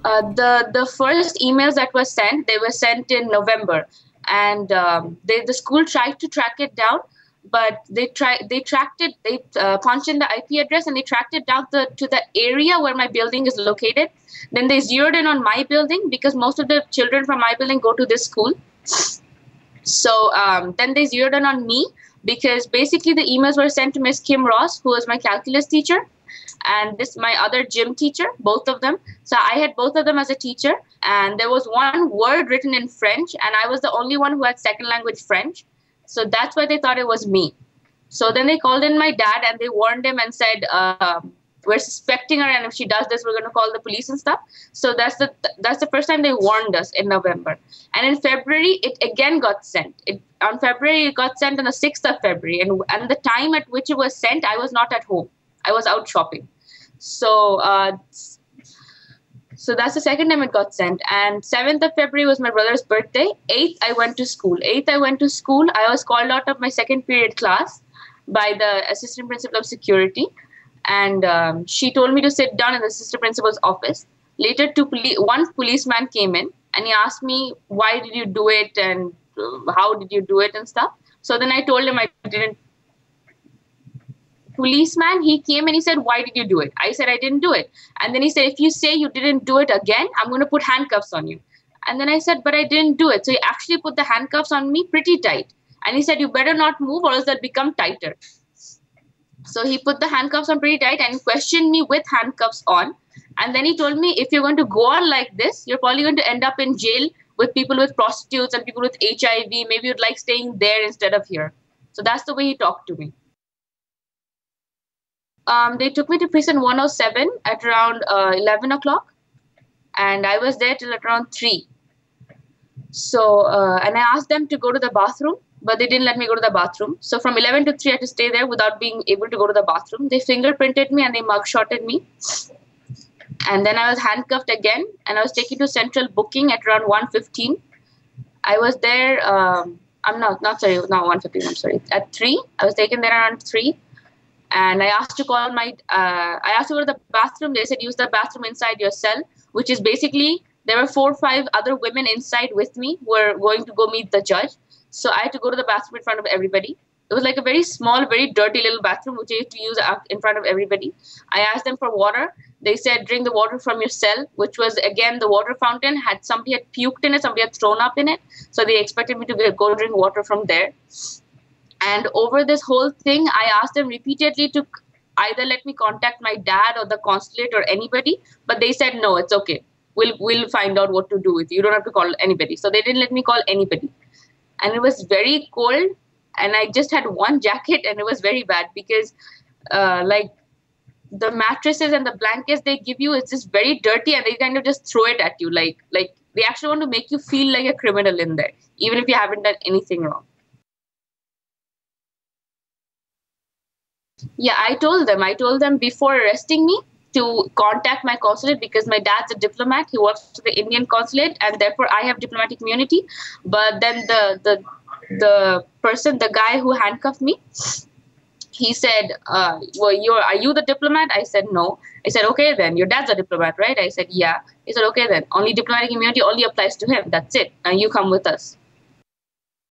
The first emails that were sent, they were sent in November, and the school tried to track it down, but they tracked it. They punched in the IP address and they tracked it down to the area where my building is located. Then they zeroed in on my building because most of the children from my building go to this school. So then they zeroed in on me because basically the emails were sent to Miss Kim Ross, who was my calculus teacher, and this my other gym teacher, both of them. So I had both of them as a teacher, and there was one word written in French, and I was the only one who had second language French. So that's why they thought it was me. So then they called in my dad and they warned him and said, we're suspecting her, and if she does this, we're going to call the police and stuff. So that's the first time they warned us in November. And in February, it again got sent. On February, it got sent on the 6th of February. And the time at which it was sent, I was not at home. I was out shopping. So so that's the second time it got sent. And 7th of February was my brother's birthday. 8th, I went to school. I was called out of my second period class by the assistant principal of security. And she told me to sit down in the assistant principal's office. Later, one policeman came in and he asked me, why did you do it and how did you do it and stuff. So then I told him I didn't. Policeman, he came and he said, why did you do it? I said, I didn't do it. And then he said, if you say you didn't do it again, I'm going to put handcuffs on you. And then I said, but I didn't do it. So he actually put the handcuffs on me pretty tight. And he said, you better not move or else they'll become tighter. So he put the handcuffs on pretty tight and questioned me with handcuffs on. And then he told me, if you're going to go on like this, you're probably going to end up in jail with people with prostitutes and people with HIV. Maybe you'd like staying there instead of here. So that's the way he talked to me. They took me to prison 107 at around 11 o'clock. And I was there till around 3. So, and I asked them to go to the bathroom, but they didn't let me go to the bathroom. So from 11 to 3, I had to stay there without being able to go to the bathroom. They fingerprinted me and they mugshotted me. And then I was handcuffed again, and I was taken to central booking at around 1:15. I was there, not 1:15, I'm sorry, at 3. I was taken there around 3. And I asked to call I asked to go to the bathroom. They said, use the bathroom inside your cell, which is basically, there were 4 or 5 other women inside with me who were going to go meet the judge. So I had to go to the bathroom in front of everybody. It was like a very small, very dirty little bathroom, which I used to use in front of everybody. I asked them for water. They said, drink the water from your cell, which was, again, the water fountain. Somebody had puked in it, somebody had thrown up in it. So they expected me to go drink water from there. And over this whole thing, I asked them repeatedly to either let me contact my dad or the consulate or anybody. But they said, no, it's okay. We'll find out what to do with you. You don't have to call anybody. So they didn't let me call anybody. And it was very cold. And I just had one jacket, and it was very bad because like the mattresses and the blankets they give you is just very dirty, and they kind of just throw it at you. Like they actually want to make you feel like a criminal in there, even if you haven't done anything wrong. Yeah, I told them before arresting me to contact my consulate because my dad's a diplomat. He works for the Indian consulate, and therefore I have diplomatic immunity. But then the guy who handcuffed me, he said, well, are you the diplomat? I said, no. I said, okay, then your dad's a diplomat, right? I said, yeah. He said, okay, then only diplomatic immunity only applies to him. That's it. And you come with us.